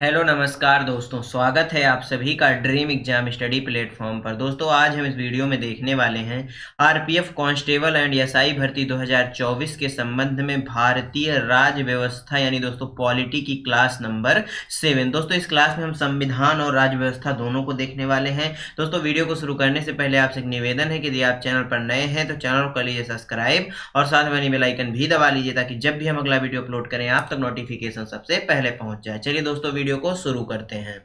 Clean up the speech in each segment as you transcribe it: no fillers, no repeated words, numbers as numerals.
Hello नमस्कार दोस्तों, स्वागत है आप सभी का ड्रीम एग्जाम स्टडी प्लेटफॉर्म पर। दोस्तों आज हम इस वीडियो में देखने वाले हैं आरपीएफ कांस्टेबल एंड एसआई भर्ती 2024 के संबंध में भारतीय राज्य व्यवस्था यानी दोस्तों पॉलिटी की क्लास नंबर 7। दोस्तों इस क्लास में हम संविधान और राज्य व्यवस्था दोनों को देखने वाले हैं। दोस्तों वीडियो को शुरू करने से पहले आपसे एक निवेदन है कि यदि आप चैनल पर नए हैं तो चैनल को कर लीजिए सब्सक्राइब और साथ में बेल आइकन भी दबा लीजिए ताकि जब भी हम अगला वीडियो अपलोड करें आप तक नोटिफिकेशन सबसे पहले पहुंच जाए। चलिए दोस्तों वीडियो को शुरू करते हैं।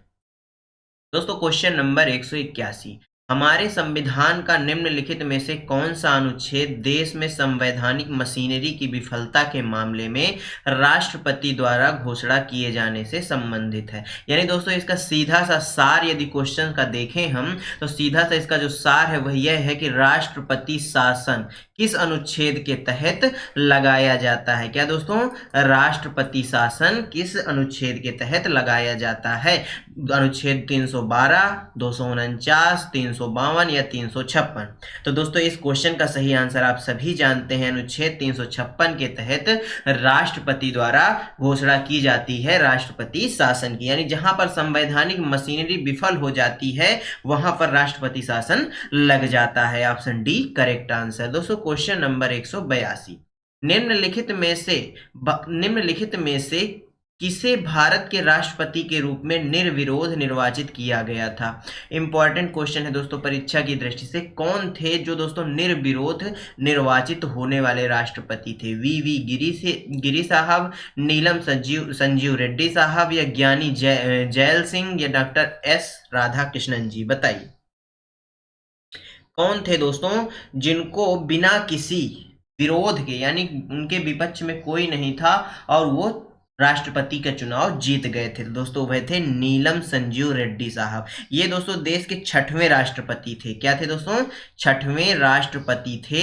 दोस्तों क्वेश्चन नंबर 181, हमारे संविधान का निम्नलिखित में से कौन सा अनुच्छेद देश में संवैधानिक मशीनरी की विफलता के मामले में राष्ट्रपति द्वारा घोषणा किए जाने से संबंधित है। यानी दोस्तों इसका सीधा सा सार यदि क्वेश्चन का देखें हम तो सीधा सा इसका जो सार है वह यह है कि राष्ट्रपति शासन किस अनुच्छेद के तहत लगाया जाता है। क्या दोस्तों, राष्ट्रपति शासन किस अनुच्छेद के तहत लगाया जाता है? अनुच्छेद 312, 249, 352 या 356। तो दोस्तों इस क्वेश्चन का सही आंसर आप सभी जानते हैं, अनुच्छेद 356 के तहत राष्ट्रपति द्वारा घोषणा की जाती है राष्ट्रपति शासन की। यानी जहां पर संवैधानिक मशीनरी विफल हो जाती है वहां पर राष्ट्रपति शासन लग जाता है। Option D correct answer. दोस्तों क्वेश्चन नंबर 182, निम्नलिखित में से किसे भारत के राष्ट्रपति के रूप में निर्विरोध निर्वाचित किया गया था? इंपॉर्टेंट क्वेश्चन है दोस्तों परीक्षा की दृष्टि से। कौन थे जो दोस्तों निर्विरोध निर्वाचित होने वाले राष्ट्रपति थे? वी गिरी साहब, नीलम संजीव रेड्डी साहब या ज्ञानी जैल सिंह या डॉक्टर एस राधाकृष्णन जी? बताइए कौन थे दोस्तों जिनको बिना किसी विरोध के यानी उनके विपक्ष में कोई नहीं था और वो राष्ट्रपति का चुनाव जीत गए थे? दोस्तों वह थे नीलम संजीव रेड्डी साहब। ये दोस्तों देश के 6वें राष्ट्रपति थे। क्या थे दोस्तों? 6वें राष्ट्रपति थे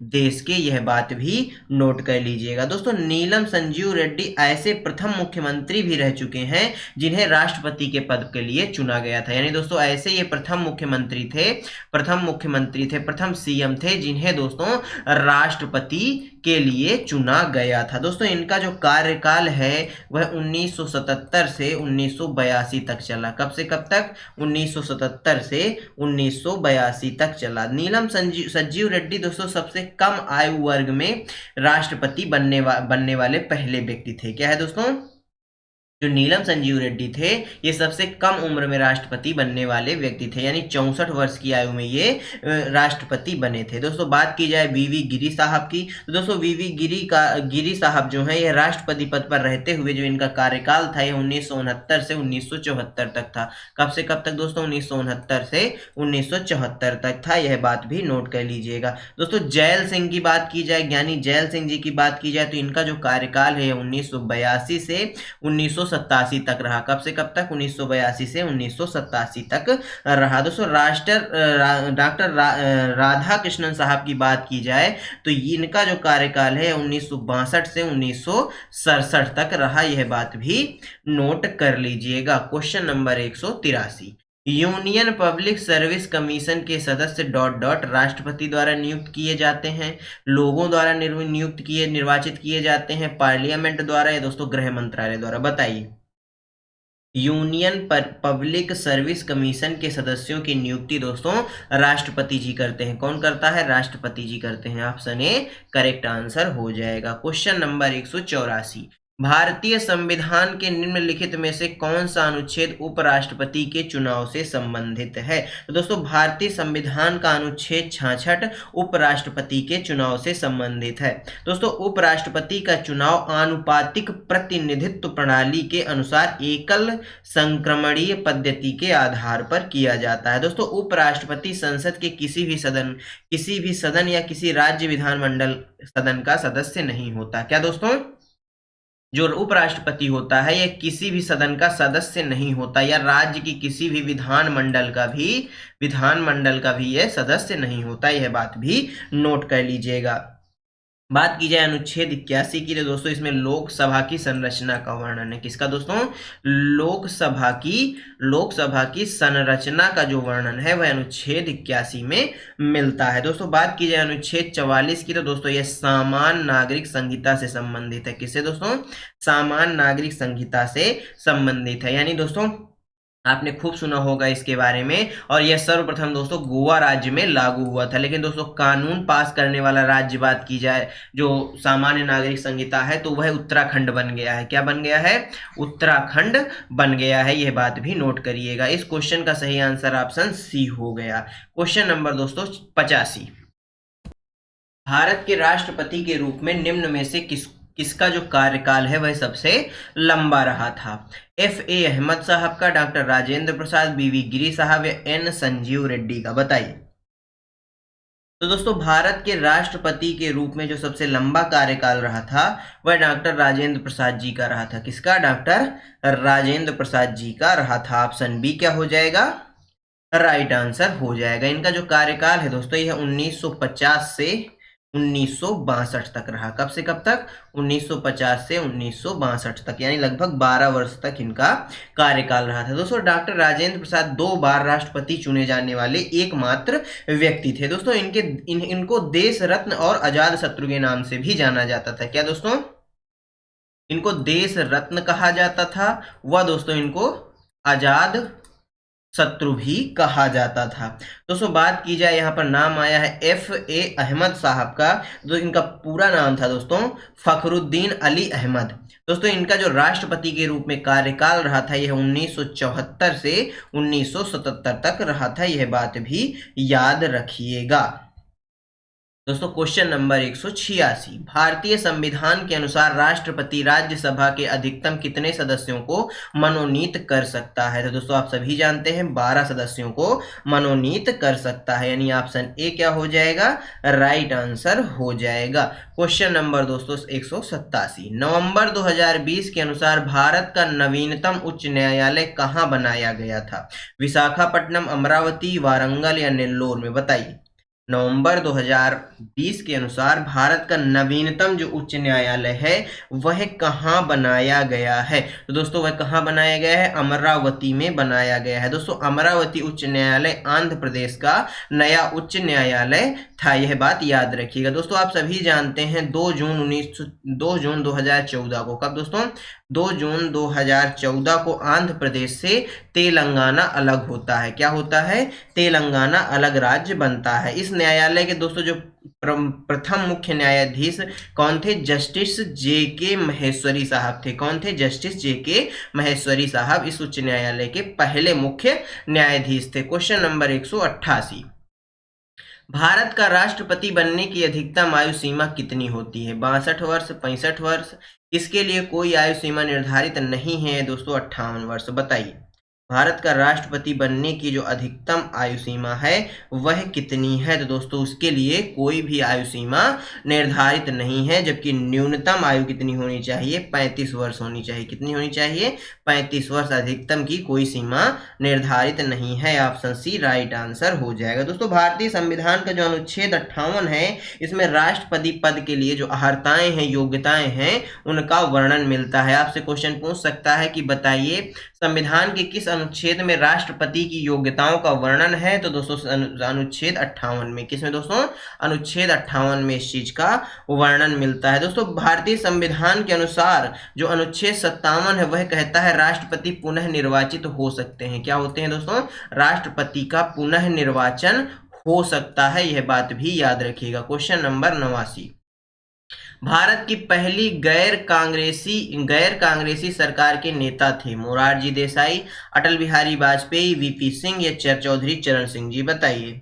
देश के, यह बात भी नोट कर लीजिएगा। दोस्तों नीलम संजीव रेड्डी ऐसे प्रथम मुख्यमंत्री भी रह चुके हैं जिन्हें राष्ट्रपति के पद के लिए चुना गया था। यानी दोस्तों ऐसे ये प्रथम मुख्यमंत्री थे, प्रथम सीएम थे जिन्हें दोस्तों राष्ट्रपति के लिए चुना गया था। दोस्तों इनका जो कार्यकाल है वह 1977 से 1982 तक चला। कब से कब तक? 1977 से 1982 तक चला। नीलम संजीव रेड्डी दोस्तों सबसे कम आयु वर्ग में राष्ट्रपति बनने वाले पहले व्यक्ति थे। क्या है दोस्तों? जो नीलम संजीव रेड्डी थे ये सबसे कम उम्र में राष्ट्रपति बनने वाले व्यक्ति थे, यानी 64 वर्ष की आयु में ये राष्ट्रपति बने थे। दोस्तों बात की जाए वीवी गिरी साहब की तो दोस्तों वीवी गिरी साहब जो है ये राष्ट्रपति पद पर रहते हुए जो इनका कार्यकाल था ये 1969 से 1974 तक था। कब से कब तक दोस्तों? 1969 से 1974 तक था। यह बात भी नोट कर लीजिएगा। दोस्तों जैल सिंह की बात की जाए, ज्ञानी जैल सिंह जी की बात की जाए तो इनका जो कार्यकाल है 1982 से 1987 तक रहा। कब से कब तक? 1982 से 1987 तक रहा। दोस्तों डॉक्टर राधाकृष्णन साहब की बात की जाए तो इनका जो कार्यकाल है 1962 से 1967 तक रहा। यह बात भी नोट कर लीजिएगा। Question number 183, union public service commission के सदस्य राष्ट्रपति द्वारा नियुक्त किए जाते हैं, लोगों द्वारा निर्वाचित किए जाते हैं, पार्लियामेंट द्वारा या दोस्तों गृह मंत्रालय द्वारा? बताइए। यूनियन पब्लिक सर्विस कमीशन के सदस्यों की नियुक्ति दोस्तों राष्ट्रपति जी करते हैं। कौन करता है? राष्ट्रपति जी करते हैं। ऑप्शन ए करेक्ट आंसर हो जाएगा। क्वेश्चन नंबर 184, भारतीय संविधान के निम्नलिखित में से कौन सा अनुच्छेद उपराष्ट्रपति के चुनाव से संबंधित है? तो दोस्तों भारतीय संविधान का अनुच्छेद 66 उपराष्ट्रपति के चुनाव से संबंधित है। दोस्तों उपराष्ट्रपति का चुनाव आनुपातिक प्रतिनिधित्व प्रणाली के अनुसार एकल संक्रमणीय पद्धति के आधार पर किया जाता है। दोस्तों उपराष्ट्रपति संसद के किसी भी सदन या किसी राज्य विधानमंडल सदन का सदस्य नहीं होता। क्या दोस्तों? जो उपराष्ट्रपति होता है यह किसी भी सदन का सदस्य नहीं होता या राज्य की किसी भी विधानमंडल का भी यह सदस्य नहीं होता। यह बात भी नोट कर लीजिएगा। बात की जाए अनुच्छेद 81 की, तो दोस्तों इसमें लोकसभा की संरचना का वर्णन है। किसका दोस्तों? लोकसभा की संरचना का जो वर्णन है वह अनुच्छेद 81 में मिलता है। दोस्तों बात की जाए अनुच्छेद 44 की, तो दोस्तों यह सामान्य नागरिक संहिता से संबंधित है। किससे दोस्तों? सामान्य नागरिक संहिता से संबंधित है। यानी दोस्तों आपने खूब सुना होगा इसके बारे में, और यह सर्वप्रथम दोस्तों गोवा राज्य में लागू हुआ था। लेकिन दोस्तों कानून पास करने वाला राज्य बात की जाए जो सामान्य नागरिक संहिता है, तो वह उत्तराखंड बन गया है। क्या बन गया है? उत्तराखंड बन गया है। यह बात भी नोट करिएगा। इस क्वेश्चन का सही आंसर ऑप्शन सी हो गया। क्वेश्चन नंबर दोस्तों 85, भारत के राष्ट्रपति के रूप में निम्न में से किसका जो कार्यकाल है वह सबसे लंबा रहा था? F.A. अहमद साहब का, डॉक्टर राजेंद्र प्रसाद, B.V. गिरी साहब, या N. संजीव रेड्डी का? बताइए। तो दोस्तों भारत के राष्ट्रपति के रूप में जो सबसे लंबा कार्यकाल रहा था वह डॉक्टर राजेंद्र प्रसाद जी का रहा था। किसका? डॉक्टर राजेंद्र प्रसाद जी का रहा था। ऑप्शन बी क्या हो जाएगा? राइट आंसर हो जाएगा। इनका जो कार्यकाल है दोस्तों यह 1950 से 1962 तक रहा। कब से कब तक? 1950 से 1962 तक, यानी लगभग 12 वर्ष तक इनका कार्यकाल रहा था। दोस्तों डॉक्टर राजेंद्र प्रसाद 2 बार राष्ट्रपति चुने जाने वाले एकमात्र व्यक्ति थे। दोस्तों इनको देश रत्न और अजात शत्रु के नाम से भी जाना जाता था। क्या दोस्तों? इनको देश रत्न कहा जाता था, वह दोस्तों इनको अजात शत्रु भी कहा जाता था। दोस्तों बात की जाए, यहाँ पर नाम आया है F.A. अहमद साहब का। जो इनका पूरा नाम था दोस्तों फखरुद्दीन अली अहमद। दोस्तों इनका जो राष्ट्रपति के रूप में कार्यकाल रहा था यह 1974 से 1977 तक रहा था। यह बात भी याद रखिएगा। दोस्तों क्वेश्चन नंबर 186, भारतीय संविधान के अनुसार राष्ट्रपति राज्यसभा के अधिकतम कितने सदस्यों को मनोनीत कर सकता है? तो दोस्तों आप सभी जानते हैं 12 सदस्यों को मनोनीत कर सकता है, यानी ऑप्शन ए क्या हो जाएगा? राइट आंसर हो जाएगा। क्वेश्चन नंबर दोस्तों 187, नवंबर 2020 के अनुसार भारत का नवीनतम उच्च न्यायालय कहाँ बनाया गया था? विशाखापट्टनम, अमरावती, वारंगल या नेल्लोर में? बताइए। नवंबर 2020 के अनुसार भारत का नवीनतम जो उच्च न्यायालय है वह कहाँ बनाया गया है? तो दोस्तों वह कहाँ बनाया गया है? अमरावती में बनाया गया है। दोस्तों अमरावती उच्च न्यायालय आंध्र प्रदेश का नया उच्च न्यायालय था। यह बात याद रखिएगा। दोस्तों आप सभी जानते हैं 2 जून 2014 को, कब दोस्तों? 2 जून 2014 को आंध्र प्रदेश से तेलंगाना अलग होता है। क्या होता है? तेलंगाना अलग राज्य बनता है। इस न्यायालय के दोस्तों जो प्रथम मुख्य न्यायाधीश कौन थे? Justice J.K. महेश्वरी साहब थे। कौन थे? Justice J.K. महेश्वरी साहब इस उच्च न्यायालय के पहले मुख्य न्यायाधीश थे। क्वेश्चन नंबर 188, भारत का राष्ट्रपति बनने की अधिकतम आयु सीमा कितनी होती है? 62 वर्ष, 65 वर्ष? इसके लिए कोई आयु सीमा निर्धारित नहीं है दोस्तों, 58 वर्ष। बताइए भारत का राष्ट्रपति बनने की जो अधिकतम आयु सीमा है वह कितनी है? तो दोस्तों उसके लिए कोई भी आयु सीमा निर्धारित नहीं है, जबकि न्यूनतम आयु कितनी होनी चाहिए? 35 वर्ष होनी चाहिए। कितनी होनी चाहिए? 35 वर्ष। अधिकतम की कोई सीमा निर्धारित नहीं है। ऑप्शन सी राइट आंसर हो जाएगा। दोस्तों भारतीय संविधान का जो अनुच्छेद 58 है इसमें राष्ट्रपति पद के लिए जो अर्हताएं हैं, योग्यताएं हैं, उनका वर्णन मिलता है। आपसे क्वेश्चन पूछ सकता है कि बताइए संविधान के किस अनुच्छेद में राष्ट्रपति की योग्यताओं का वर्णन है? तो दोस्तों अनुच्छेद 58 में। किसमें दोस्तों? अनुच्छेद 58 में इस चीज का वर्णन मिलता है। दोस्तों भारतीय संविधान के अनुसार जो अनुच्छेद 57 है वह कहता है राष्ट्रपति पुनः निर्वाचित हो सकते हैं। क्या होते हैं दोस्तों? राष्ट्रपति का पुनः निर्वाचन हो सकता है। यह बात भी याद रखिएगा। क्वेश्चन नंबर 89, भारत की पहली गैर कांग्रेसी सरकार के नेता थे? मोरारजी देसाई, अटल बिहारी वाजपेयी, वीपी सिंह या चौधरी चरण सिंह जी? बताइए।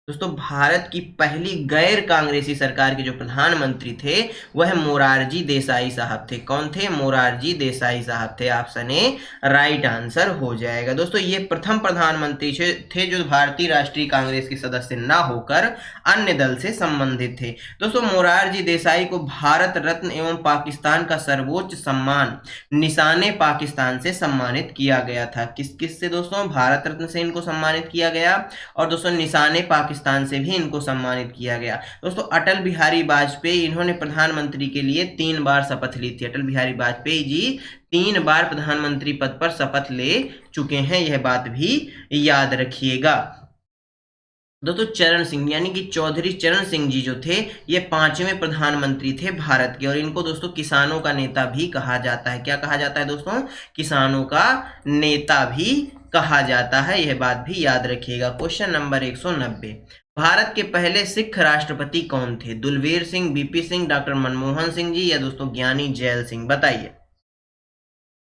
दोस्तों भारत की पहली गैर कांग्रेसी सरकार के जो प्रधानमंत्री थे वह मोरारजी देसाई साहब थे। कौन थे? मोरारजी देसाई साहब थे। ऑप्शन ए राइट आंसर हो जाएगा। दोस्तों ये प्रथम प्रधानमंत्री थे जो भारतीय राष्ट्रीय कांग्रेस के सदस्य ना होकर अन्य दल से संबंधित थे। दोस्तों मोरारजी देसाई को भारत रत्न एवं पाकिस्तान का सर्वोच्च सम्मान निशाने पाकिस्तान से सम्मानित किया गया था। किस से दोस्तों? भारत रत्न से इनको सम्मानित किया गया, और दोस्तों निशाने पाकिस्तान पाकिस्तान से भी इनको सम्मानित किया गया। दोस्तों अटल बिहारी वाजपेयी, इन्होंने प्रधानमंत्री के लिए 3 बार शपथ ली थी। अटल बिहारी वाजपेयी जी 3 बार प्रधानमंत्री पद पर शपथ ले चुके हैं, यह बात भी याद रखिएगा। दोस्तों चरण सिंह यानी कि चौधरी चरण सिंह जी जो थे, ये 5वें प्रधानमंत्री थे भारत के, और इनको दोस्तों किसानों का नेता भी कहा जाता है। क्या कहा जाता है दोस्तों? किसानों का नेता भी कहा जाता है, यह बात भी याद रखिएगा। क्वेश्चन नंबर 190, भारत के पहले सिख राष्ट्रपति कौन थे? दुलबीर सिंह, बीपी सिंह, डॉक्टर मनमोहन सिंह जी, या दोस्तों ज्ञानी जैल सिंह? बताइए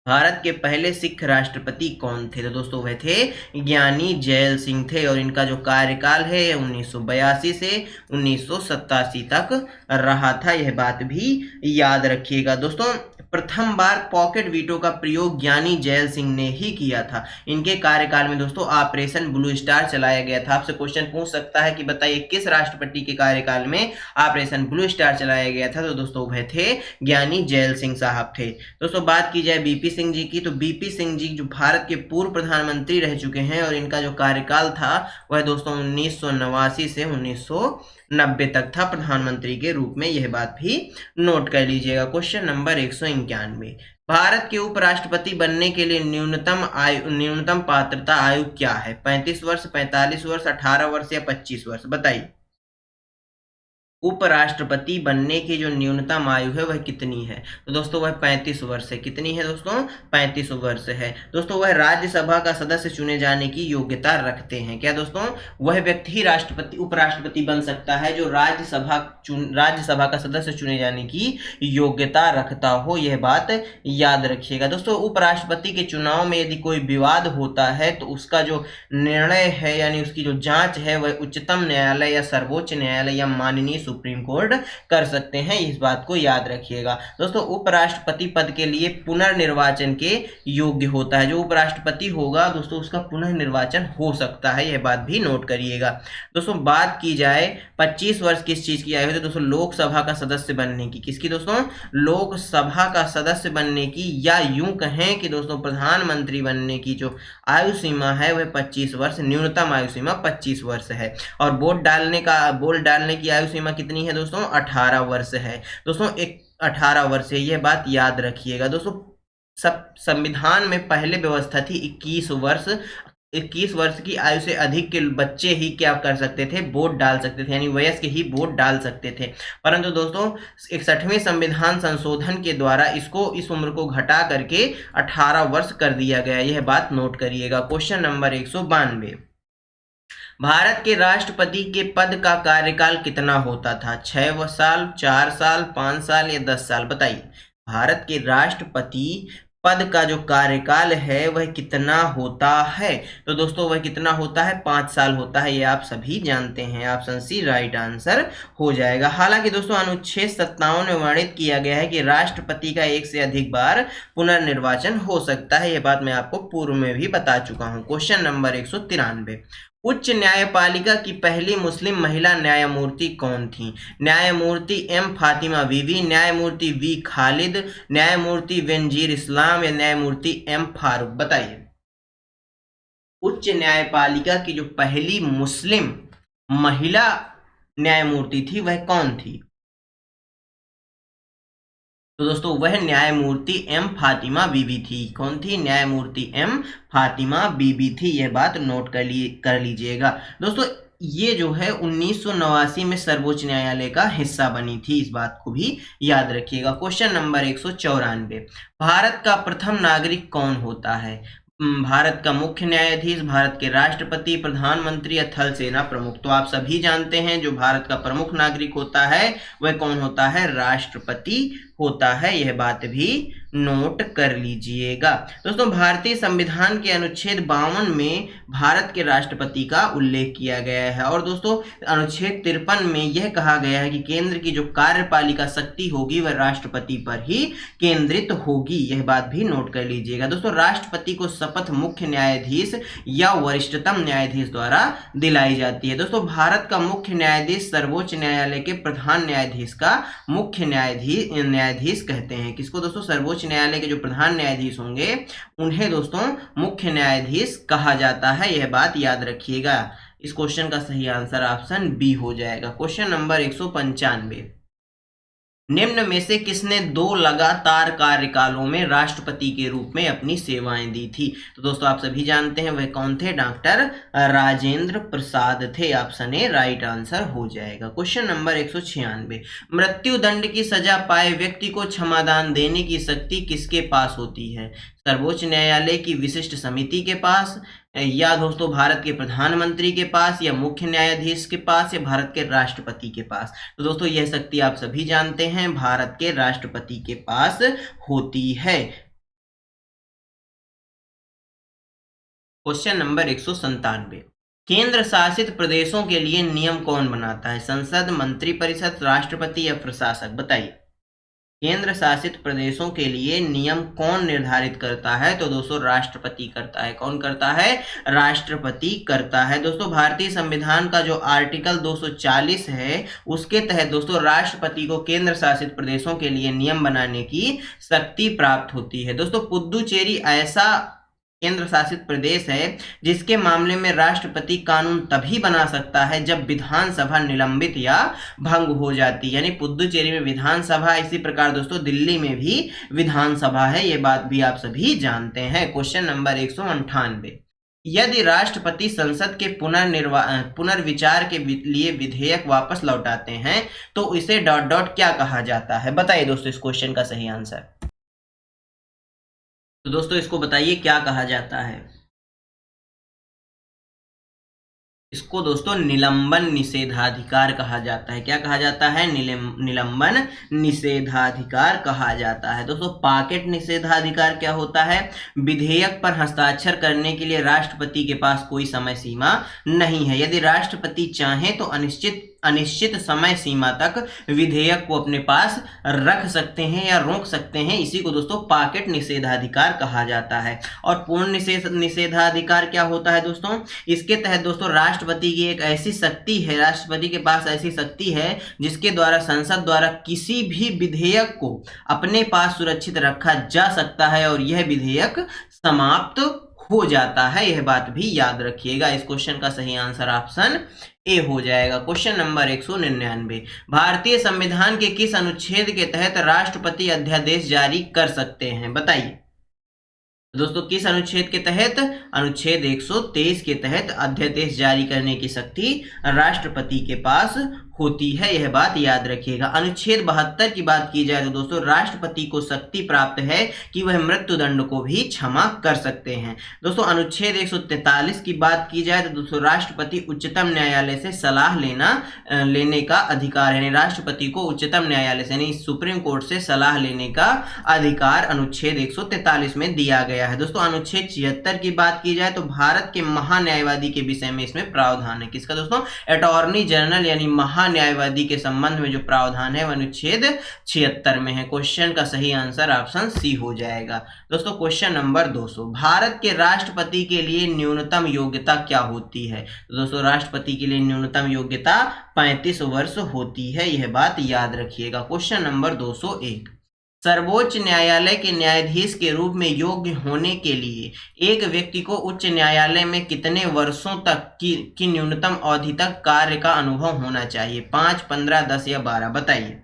भारत के पहले सिख राष्ट्रपति कौन थे? तो दोस्तों वह थे ज्ञानी जैल सिंह थे, और इनका जो कार्यकाल है 1982 से 1987 तक रहा था, यह बात भी याद रखिएगा। दोस्तों प्रथम बार पॉकेट वीटो का प्रयोग ज्ञानी जैल सिंह ने ही किया था। इनके कार्यकाल में दोस्तों ऑपरेशन ब्लू स्टार चलाया गया था। आपसे क्वेश्चन पूछ सकता है कि बताइए किस राष्ट्रपति के कार्यकाल में ऑपरेशन ब्लू स्टार चलाया गया था? तो दोस्तों वह थे ज्ञानी जैल सिंह साहब थे। दोस्तों बात की जाए बीपी सिंह जी की, तो बीपी सिंह जी जो भारत के पूर्व प्रधानमंत्री रह चुके हैं, और इनका जो कार्यकाल था वह दोस्तों 1989 से 1990 तक था प्रधानमंत्री के रूप में, यह बात भी नोट कर लीजिएगा। क्वेश्चन नंबर 191, भारत के उपराष्ट्रपति बनने के लिए न्यूनतम पात्रता आयु क्या है? 35 वर्ष, 45 वर्ष, 18 वर्ष या 25 वर्ष? बताइए उपराष्ट्रपति बनने की जो न्यूनतम आयु है वह कितनी है? तो दोस्तों वह 35 वर्ष है। कितनी है दोस्तों? 35 वर्ष है। दोस्तों वह राज्यसभा का सदस्य चुने जाने की योग्यता रखते हैं। क्या दोस्तों? वह व्यक्ति ही राष्ट्रपति उपराष्ट्रपति बन सकता है जो राज्यसभा का सदस्य चुने जाने की योग्यता रखता हो, यह बात याद रखिएगा। दोस्तों उपराष्ट्रपति के चुनाव में यदि कोई विवाद होता है तो उसका जो निर्णय है यानी उसकी जो जांच है वह उच्चतम न्यायालय या सर्वोच्च न्यायालय या माननीय सुप्रीम कोर्ट कर सकते हैं, इस बात को याद रखिएगा। दोस्तों उपराष्ट्रपति पद के लिए पुनर्निर्वाचन के योग्य होता है। जो उपराष्ट्रपति होगा दोस्तों उसका पुनर्निर्वाचन हो सकता है, यह बात भी नोट करिएगा। दोस्तों बात की जाए 25 वर्ष किस चीज की आयु है? तो दोस्तों लोकसभा का सदस्य बनने की। किसकी दोस्तों? लोकसभा का सदस्य बनने की, या यूं कहें कि दोस्तों प्रधानमंत्री बनने की जो आयु सीमा है वह 25 वर्ष, न्यूनतम आयु सीमा 25 वर्ष है। और वोट डालने की आयु सीमा कितनी है दोस्तों? 18 वर्ष है। दोस्तों 18 वर्ष है, यह बात याद रखिएगा। दोस्तों संविधान में पहले व्यवस्था थी 21 वर्ष। 21 वर्ष की आयु से अधिक के बच्चे ही क्या कर सकते थे? वोट डाल सकते थे, यानी वयस्क ही वोट डाल सकते थे। परंतु दोस्तों 61वें संविधान संशोधन के द्वारा इस उम्र को घटा करके 18 वर्ष कर दिया गया, यह बात नोट करिएगा। क्वेश्चन नंबर 192, भारत के राष्ट्रपति के पद का कार्यकाल कितना होता था? 6 साल, 4 साल, 5 साल या 10 साल? बताइए भारत के राष्ट्रपति पद का जो कार्यकाल है वह कितना होता है? तो दोस्तों वह कितना होता है? 5 साल होता है, ये आप सभी जानते हैं। ऑप्शन सी राइट आंसर हो जाएगा। हालांकि दोस्तों अनुच्छेद 57 में वर्णित किया गया है कि राष्ट्रपति का 1 से अधिक बार पुनर्निर्वाचन हो सकता है, यह बात मैं आपको पूर्व में भी बता चुका हूं। क्वेश्चन नंबर 193, उच्च न्यायपालिका की पहली मुस्लिम महिला न्यायमूर्ति कौन थी? न्यायमूर्ति एम फातिमा बीवी, न्यायमूर्ति वी खालिद, न्यायमूर्ति वेंजीर इस्लाम या न्यायमूर्ति एम फारूक? बताइए उच्च न्यायपालिका की जो पहली मुस्लिम महिला न्यायमूर्ति थी वह कौन थी? तो दोस्तों वह न्यायमूर्ति एम फातिमा बीबी थी। कौन थी? न्यायमूर्ति एम फातिमा बीबी थी, यह बात नोट कर लीजिएगा। दोस्तों ये जो है 1989 में सर्वोच्च न्यायालय का हिस्सा बनी थी, इस बात को भी याद रखिएगा। क्वेश्चन नंबर 194, भारत का प्रथम नागरिक कौन होता है? भारत का मुख्य न्यायाधीश, भारत के राष्ट्रपति, प्रधानमंत्री या थल सेना प्रमुख? तो आप सभी जानते हैं जो भारत का प्रमुख नागरिक होता है वह कौन होता है? राष्ट्रपति होता है, यह बात भी नोट कर लीजिएगा। दोस्तों भारतीय संविधान के अनुच्छेद 52 में भारत के राष्ट्रपति का उल्लेख किया गया है, और दोस्तों अनुच्छेद 53 में यह कहा गया है कि केंद्र की जो कार्यपालिका शक्ति होगी वह राष्ट्रपति पर ही केंद्रित होगी, यह बात भी नोट कर लीजिएगा। दोस्तों राष्ट्रपति को शपथ मुख्य न्यायाधीश या वरिष्ठतम न्यायाधीश द्वारा दिलाई जाती है। दोस्तों भारत का मुख्य न्यायाधीश सर्वोच्च न्यायालय के प्रधान न्यायाधीश का मुख्य न्यायाधीश कहते हैं। किसको दोस्तों? सर्वोच्च न्यायालय के जो प्रधान न्यायाधीश होंगे उन्हें दोस्तों मुख्य न्यायाधीश कहा जाता है, यह बात याद रखिएगा। इस क्वेश्चन का सही आंसर ऑप्शन बी हो जाएगा। क्वेश्चन नंबर 195, निम्न में से किसने 2 लगातार कार्यकालों में राष्ट्रपति के रूप में अपनी सेवाएं दी थी? तो दोस्तों आप सभी जानते हैं वह कौन थे, डॉक्टर राजेंद्र प्रसाद थे। ऑप्शन ए राइट आंसर हो जाएगा। क्वेश्चन नंबर 196, मृत्यु दंड की सजा पाए व्यक्ति को क्षमादान देने की शक्ति किसके पास होती है? सर्वोच्च न्यायालय की विशिष्ट समिति के पास, या दोस्तों भारत के प्रधानमंत्री के पास, या मुख्य न्यायाधीश के पास, या भारत के राष्ट्रपति के पास? तो दोस्तों यह शक्ति आप सभी जानते हैं भारत के राष्ट्रपति के पास होती है। क्वेश्चन नंबर 197, केंद्र शासित प्रदेशों के लिए नियम कौन बनाता है? संसद, मंत्रिपरिषद, राष्ट्रपति या प्रशासक? बताइए। केंद्र शासित प्रदेशों के लिए नियम कौन निर्धारित करता है? तो दोस्तों राष्ट्रपति करता है। कौन करता है? राष्ट्रपति करता है। दोस्तों भारतीय संविधान का जो आर्टिकल 240 है उसके तहत दोस्तों राष्ट्रपति को केंद्र शासित प्रदेशों के लिए नियम बनाने की शक्ति प्राप्त होती है। दोस्तों पुद्दुचेरी ऐसा केंद्र शासित प्रदेश है जिसके मामले में राष्ट्रपति कानून तभी बना सकता है जब विधानसभा निलंबित या भंग हो जाती है, यानी पुद्दुचेरी में विधानसभा, इसी प्रकार दोस्तों दिल्ली में भी विधानसभा है, ये बात भी आप सभी जानते हैं। क्वेश्चन नंबर 198, यदि राष्ट्रपति संसद के पुनर्विचार के लिए विधेयक वापस लौटाते हैं तो इसे ... क्या कहा जाता है? बताइए दोस्तों इस क्वेश्चन का सही आंसर। तो दोस्तों इसको बताइए क्या कहा जाता है? इसको दोस्तों निलंबन निषेधाधिकार कहा जाता है। क्या कहा जाता है? निलंबन निषेधाधिकार कहा जाता है। दोस्तों पॉकेट निषेधाधिकार क्या होता है? विधेयक पर हस्ताक्षर करने के लिए राष्ट्रपति के पास कोई समय सीमा नहीं है। यदि राष्ट्रपति चाहें तो अनिश्चित समय सीमा तक विधेयक को अपने पास रख सकते हैं या रोक सकते हैं। इसी को दोस्तों पॉकेट निषेधाधिकार कहा जाता है। और पूर्ण निषेधाधिकार क्या होता है दोस्तों? इसके तहत दोस्तों राष्ट्रपति की एक ऐसी शक्ति है, राष्ट्रपति के पास ऐसी शक्ति है जिसके द्वारा संसद द्वारा किसी भी विधेयक को अपने पास सुरक्षित रखा जा सकता है और यह विधेयक समाप्त हो जाता है। यह बात भी याद रखिएगा। इस क्वेश्चन का सही आंसर ऑप्शन ए हो जाएगा। क्वेश्चन नंबर 199, भारतीय संविधान के किस अनुच्छेद के तहत राष्ट्रपति अध्यादेश जारी कर सकते हैं? बताइए दोस्तों किस अनुच्छेद के तहत? अनुच्छेद 123 के तहत अध्यादेश जारी करने की शक्ति राष्ट्रपति के पास होती है, यह बात याद रखिएगा। अनुच्छेद 72 की बात की जाए तो दोस्तों राष्ट्रपति को शक्ति प्राप्त है कि वह मृत्यु दंड को भी क्षमा कर सकते हैं। दोस्तों अनुच्छेद 143 की बात की जाए तो दोस्तों राष्ट्रपति उच्चतम न्यायालय से सलाह लेने का अधिकार है, यानी राष्ट्रपति को उच्चतम न्यायालय से यानी सुप्रीम कोर्ट से सलाह लेने का अधिकार अनुच्छेद 143 में दिया गया है। दोस्तों अनुच्छेद 76 की बात की जाए तो भारत के महान्यायवादी के विषय में इसमें प्रावधान है। किसका दोस्तों? अटॉर्नी जनरल यानी न्यायवादी के संबंध में जो प्रावधान है वह अनुच्छेद 76 में है। क्वेश्चन का सही आंसर ऑप्शन सी हो जाएगा। दोस्तों क्वेश्चन नंबर 200, भारत के राष्ट्रपति के लिए न्यूनतम योग्यता क्या होती है? तो दोस्तों राष्ट्रपति के लिए न्यूनतम योग्यता 35 वर्ष होती है, यह बात याद रखिएगा। क्वेश्चन नंबर 201, सर्वोच्च न्यायालय के न्यायाधीश के रूप में योग्य होने के लिए एक व्यक्ति को उच्च न्यायालय में कितने वर्षों तक की न्यूनतम अवधि तक कार्य का अनुभव होना चाहिए? 5, 15, 10 या 12? बताइए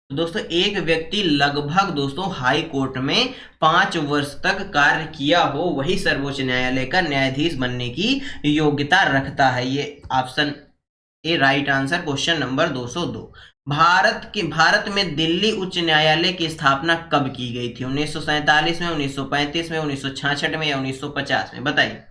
दोस्तों एक व्यक्ति लगभग दोस्तों हाई कोर्ट में 5 वर्ष तक कार्य किया हो वही सर्वोच्च न्यायालय का न्यायाधीश बनने की योग्यता रखता है। ये option A right answer. Question number 202, Bharat में दिल्ली उच्च न्यायालय की स्थापना कब की गई थी? 1947 में, 1935 में, 1966 में या 1950 में? बताइए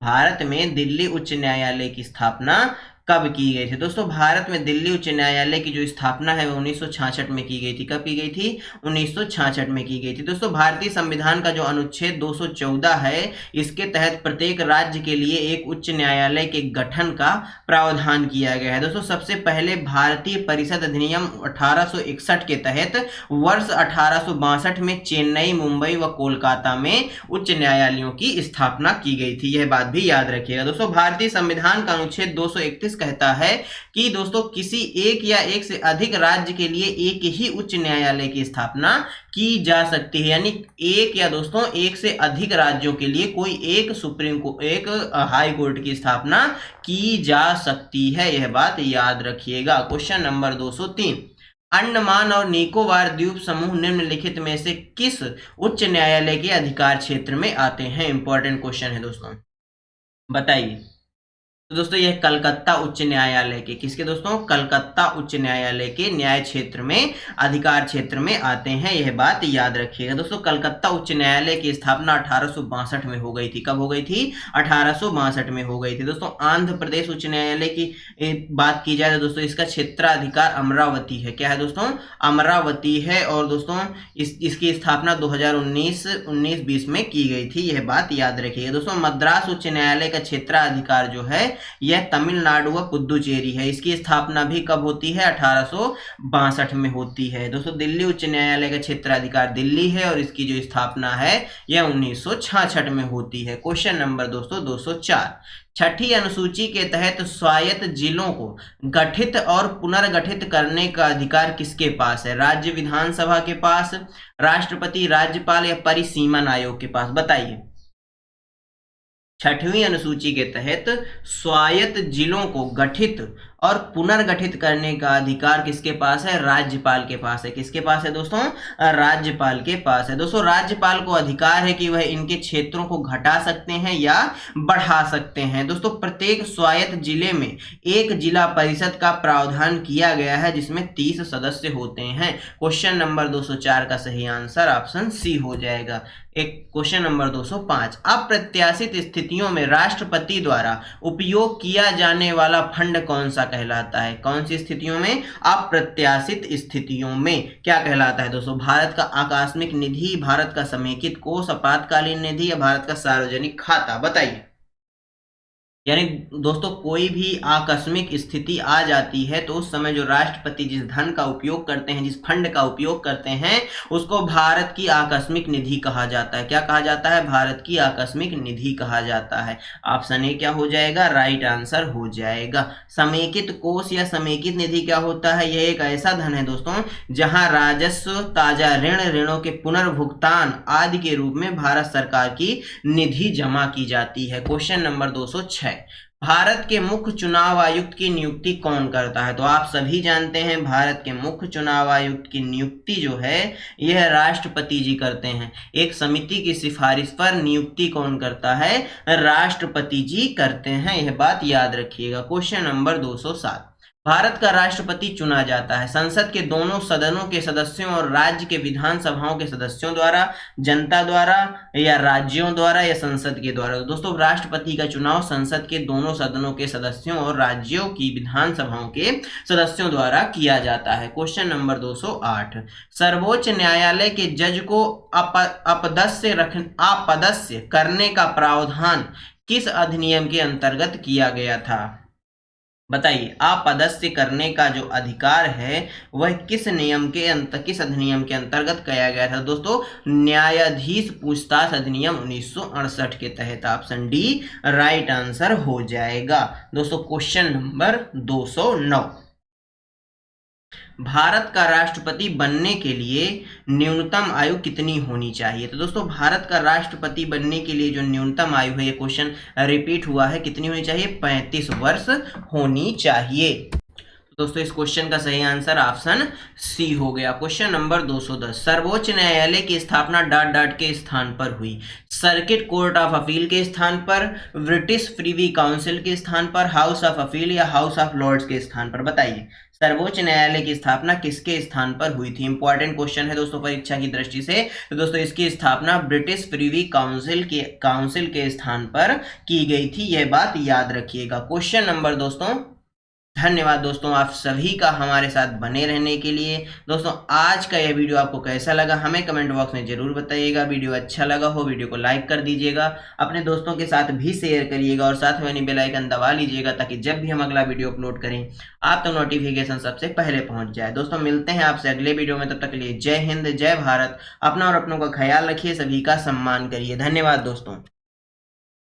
भारत में दिल्ली उच्च न्यायालय की स्थापना कब की गई थी? दोस्तों भारत में दिल्ली उच्च न्यायालय की जो स्थापना है वो 1966 में की गई थी। कब की गई थी? 1966 में की गई थी। दोस्तों भारतीय संविधान का जो अनुच्छेद 214 है इसके तहत प्रत्येक राज्य के लिए एक उच्च न्यायालय के गठन का प्रावधान किया गया है। दोस्तों सबसे पहले भारतीय परिषद अधिनियम 1861 के तहत वर्ष 1862 में चेन्नई, मुंबई व कोलकाता में उच्च न्यायालयों की स्थापना की गई थी, यह बात भी याद रखिएगा। दोस्तों भारतीय संविधान का अनुच्छेद 231 36 कहता है कि दोस्तों किसी एक या एक से अधिक राज्य के लिए एक ही उच्च न्यायालय की स्थापना की जा सकती है, यानी एक या दोस्तों एक से अधिक राज्यों के लिए कोई एक सुप्रीम कोर्ट, एक हाई कोर्ट की स्थापना की जा सकती है, यह बात याद रखिएगा। क्वेश्चन नंबर 203, अंडमान और निकोबार द्वीप समूह निम्नलिखित में से किस उच्च न्यायालय के अधिकार क्षेत्र में आते हैं? इंपॉर्टेंट क्वेश्चन है दोस्तों, बताइए। तो दोस्तों यह कलकत्ता उच्च न्यायालय के, किसके दोस्तों? कलकत्ता उच्च न्यायालय के न्याय क्षेत्र में, अधिकार क्षेत्र में आते हैं, यह बात याद रखिएगा। दोस्तों कलकत्ता उच्च न्यायालय की स्थापना 1862 में हो गई थी। कब हो गई थी? 1862 में हो गई थी। दोस्तों आंध्र प्रदेश उच्च न्यायालय की बात की जाए तो दोस्तों इसका क्षेत्राधिकार अमरावती है। क्या है दोस्तों? अमरावती है। और दोस्तों इसकी स्थापना 2019-20 में की गई थी, यह बात याद रखिएगा। दोस्तों मद्रास उच्च न्यायालय का क्षेत्राधिकार जो है यह तमिलनाडु व पुदुचेरी है। इसकी स्थापना भी कब होती है? 1862 में होती है। दोस्तों दिल्ली उच्च न्यायालय का क्षेत्राधिकार दिल्ली है और इसकी जो स्थापना है यह 1966 में होती है। क्वेश्चन नंबर दोस्तों 204, छठी अनुसूची के तहत स्वायत्त जिलों को गठित और पुनर्गठित करने का अधिकार किसके पास है? राज्य विधानसभा के पास, राष्ट्रपति, राज्यपाल या परिसीमन आयोग के पास? बताइए। छठवीं अनुसूची के तहत स्वायत्त जिलों को गठित और पुनर्गठित करने का अधिकार किसके पास है? राज्यपाल के पास है। किसके पास है दोस्तों? राज्यपाल के पास है। दोस्तों राज्यपाल को अधिकार है कि वह इनके क्षेत्रों को घटा सकते हैं या बढ़ा सकते हैं। दोस्तों प्रत्येक स्वायत्त जिले में एक जिला परिषद का प्रावधान किया गया है जिसमें 30 सदस्य होते हैं। क्वेश्चन नंबर 204 का सही आंसर ऑप्शन सी हो जाएगा। एक क्वेश्चन नंबर 205, अप्रत्याशित स्थितियों में राष्ट्रपति द्वारा उपयोग किया जाने वाला फंड कौन सा कहलाता है? कौन सी स्थितियों में? अप्रत्याशित स्थितियों में क्या कहलाता है दोस्तों? भारत का आकस्मिक निधि, भारत का समेकित कोष, आपातकालीन निधि या भारत का सार्वजनिक खाता? बताइए। यानी दोस्तों कोई भी आकस्मिक स्थिति आ जाती है तो उस समय जो राष्ट्रपति जिस धन का उपयोग करते हैं, जिस फंड का उपयोग करते हैं, उसको भारत की आकस्मिक निधि कहा जाता है। क्या कहा जाता है? भारत की आकस्मिक निधि कहा जाता है। ऑप्शन ए क्या हो जाएगा? राइट आंसर हो जाएगा। समेकित कोष या समेकित निधि क्या होता है? यह एक ऐसा धन है दोस्तों जहां राजस्व, ताजा ऋण, ऋणों के पुनर्भुगतान आदि के रूप में भारत सरकार की निधि जमा की जाती है। क्वेश्चन नंबर 206, भारत के मुख्य चुनाव आयुक्त की नियुक्ति कौन करता है? तो आप सभी जानते हैं भारत के मुख्य चुनाव आयुक्त की नियुक्ति जो है यह राष्ट्रपति जी करते हैं। एक समिति की सिफारिश पर नियुक्ति कौन करता है? राष्ट्रपति जी करते हैं, यह बात याद रखिएगा। क्वेश्चन नंबर 207, भारत का राष्ट्रपति चुना जाता है संसद के दोनों सदनों के सदस्यों और राज्य के विधानसभाओं के सदस्यों द्वारा, जनता द्वारा या राज्यों द्वारा या संसद के द्वारा? तो दोस्तों राष्ट्रपति का चुनाव संसद के दोनों सदनों के सदस्यों और राज्यों की विधानसभाओं के सदस्यों द्वारा किया जाता है। क्वेश्चन नंबर 208, सर्वोच्च न्यायालय के जज को अपदस्थ्य करने का प्रावधान किस अधिनियम के अंतर्गत किया गया था? बताइए। अपदस्थ्य करने का जो अधिकार है वह किस अधिनियम के अंतर्गत किया गया था? दोस्तों न्यायाधीश पूछताछ अधिनियम 1968 के तहत। ऑप्शन डी राइट आंसर हो जाएगा। दोस्तों क्वेश्चन नंबर 209, भारत का राष्ट्रपति बनने के लिए न्यूनतम आयु कितनी होनी चाहिए? तो दोस्तों भारत का राष्ट्रपति बनने के लिए जो न्यूनतम आयु है, ये क्वेश्चन रिपीट हुआ है, कितनी होनी चाहिए? 35 वर्ष होनी चाहिए। तो दोस्तों इस क्वेश्चन का सही आंसर ऑप्शन सी हो गया। क्वेश्चन नंबर 210, सर्वोच्च न्यायालय की स्थापना ... के स्थान पर हुई? सर्किट कोर्ट ऑफ अपील के स्थान पर, ब्रिटिश प्रिवी काउंसिल के स्थान पर, हाउस ऑफ अपील या हाउस ऑफ लॉर्ड्स के स्थान पर? बताइए। सर्वोच्च न्यायालय की स्थापना किसके स्थान पर हुई थी? इंपॉर्टेंट क्वेश्चन है दोस्तों परीक्षा की दृष्टि से। तो दोस्तों इसकी स्थापना ब्रिटिश प्रिवी काउंसिल के स्थान पर की गई थी, यह बात याद रखिएगा। क्वेश्चन नंबर दोस्तों, धन्यवाद दोस्तों आप सभी का हमारे साथ बने रहने के लिए। दोस्तों आज का यह वीडियो आपको कैसा लगा हमें कमेंट बॉक्स में जरूर बताइएगा। वीडियो अच्छा लगा हो वीडियो को लाइक कर दीजिएगा, अपने दोस्तों के साथ भी शेयर करिएगा और साथ में बेल आइकन दबा लीजिएगा ताकि जब भी हम अगला वीडियो अपलोड करें आप तो नोटिफिकेशन सबसे पहले पहुंच जाए। दोस्तों मिलते हैं आपसे अगले वीडियो में, तब तक के लिए जय हिंद, जय भारत। अपना और अपनों का ख्याल रखिए, सभी का सम्मान करिए। धन्यवाद दोस्तों।